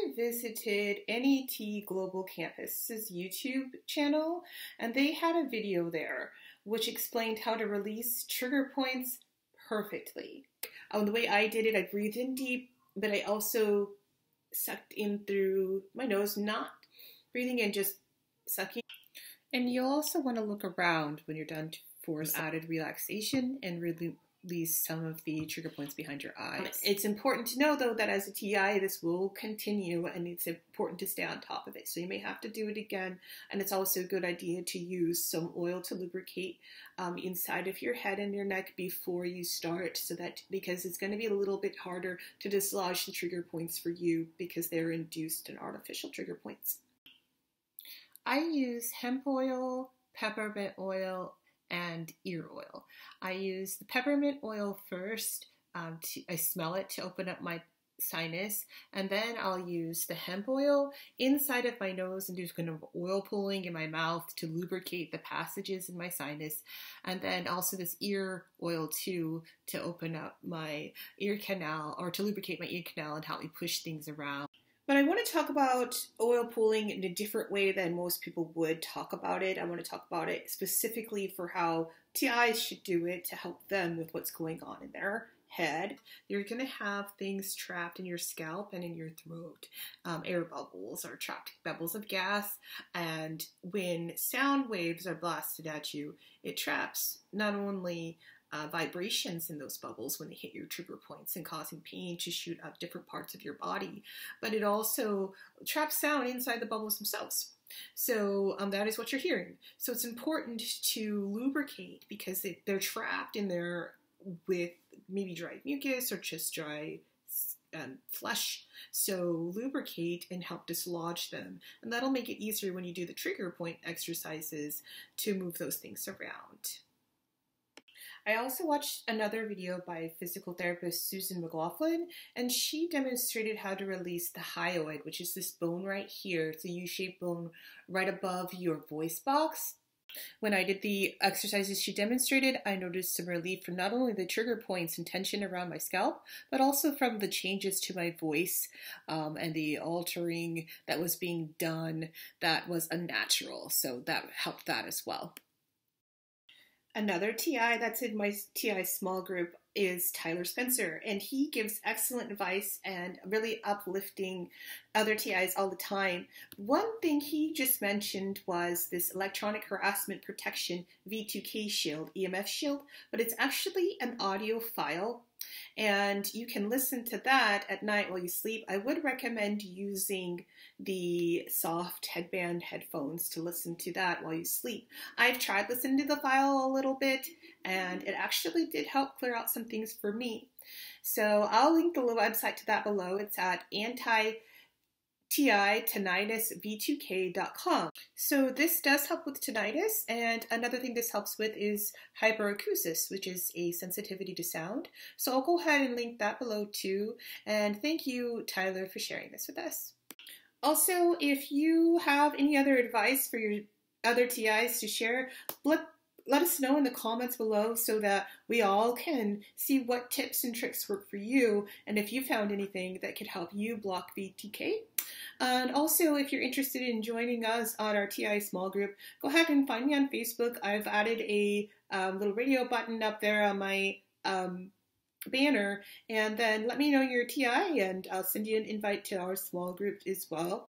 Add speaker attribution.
Speaker 1: I visited NET Global Campus's YouTube channel, and they had a video there which explained how to release trigger points perfectly. The way I did it, I breathed in deep, but I also sucked in through my nose, not breathing in, just sucking. And you'll also want to look around when you're done for added relaxation and release some of the trigger points behind your eyes. It's important to know, though, that as a TI, this will continue, and it's important to stay on top of it. So you may have to do it again, and it's also a good idea to use some oil to lubricate inside of your head and your neck before you start, so that, because it's going to be a little bit harder to dislodge the trigger points for you because they're induced and artificial trigger points. I use hemp oil, peppermint oil, and ear oil. I use the peppermint oil first. I smell it to open up my sinus, and then I'll use the hemp oil inside of my nose and do kind of oil pulling in my mouth to lubricate the passages in my sinus, and then also this ear oil too to open up my ear canal, or to lubricate my ear canal and help me push things around. But I want to talk about oil pulling in a different way than most people would talk about it. I want to talk about it specifically for how TIs should do it to help them with what's going on in their head. You're going to have things trapped in your scalp and in your throat. Air bubbles or trapped bubbles of gas. And when sound waves are blasted at you, it traps not only vibrations in those bubbles when they hit your trigger points and causing pain to shoot up different parts of your body, but it also traps sound inside the bubbles themselves. So that is what you're hearing. So it's important to lubricate because they're trapped in there with maybe dry mucus or just dry flesh. So lubricate and help dislodge them. And that'll make it easier when you do the trigger point exercises to move those things around. I also watched another video by physical therapist McLaughlin, and she demonstrated how to release the hyoid, which is this bone right here. It's a U-shaped bone right above your voice box. When I did the exercises she demonstrated, I noticed some relief from not only the trigger points and tension around my scalp, but also from the changes to my voice and the altering that was being done that was unnatural. So that helped that as well. Another TI that's in my TI small group is Tyler Spencer, and he gives excellent advice and really uplifting other TIs all the time. One thing he just mentioned was this electronic harassment protection V2K Shield, EMF Shield, but it's actually an audio file, and you can listen to that at night while you sleep. I would recommend using the soft headband headphones to listen to that while you sleep. I've tried listening to the file a little bit, and it actually did help clear out some things for me. So I'll link the website to that below. It's at anti-tinnitusv2k.com. So this does help with tinnitus, and another thing this helps with is hyperacusis, which is a sensitivity to sound. So I'll go ahead and link that below too, and thank you, Tyler, for sharing this with us. Also, if you have any other advice for your other TIs to share, let us know in the comments below so that we all can see what tips and tricks work for you, and if you found anything that could help you block V2K. And also, if you're interested in joining us on our TI small group, go ahead and find me on Facebook. I've added a little radio button up there on my banner, and then let me know your TI, and I'll send you an invite to our small group as well.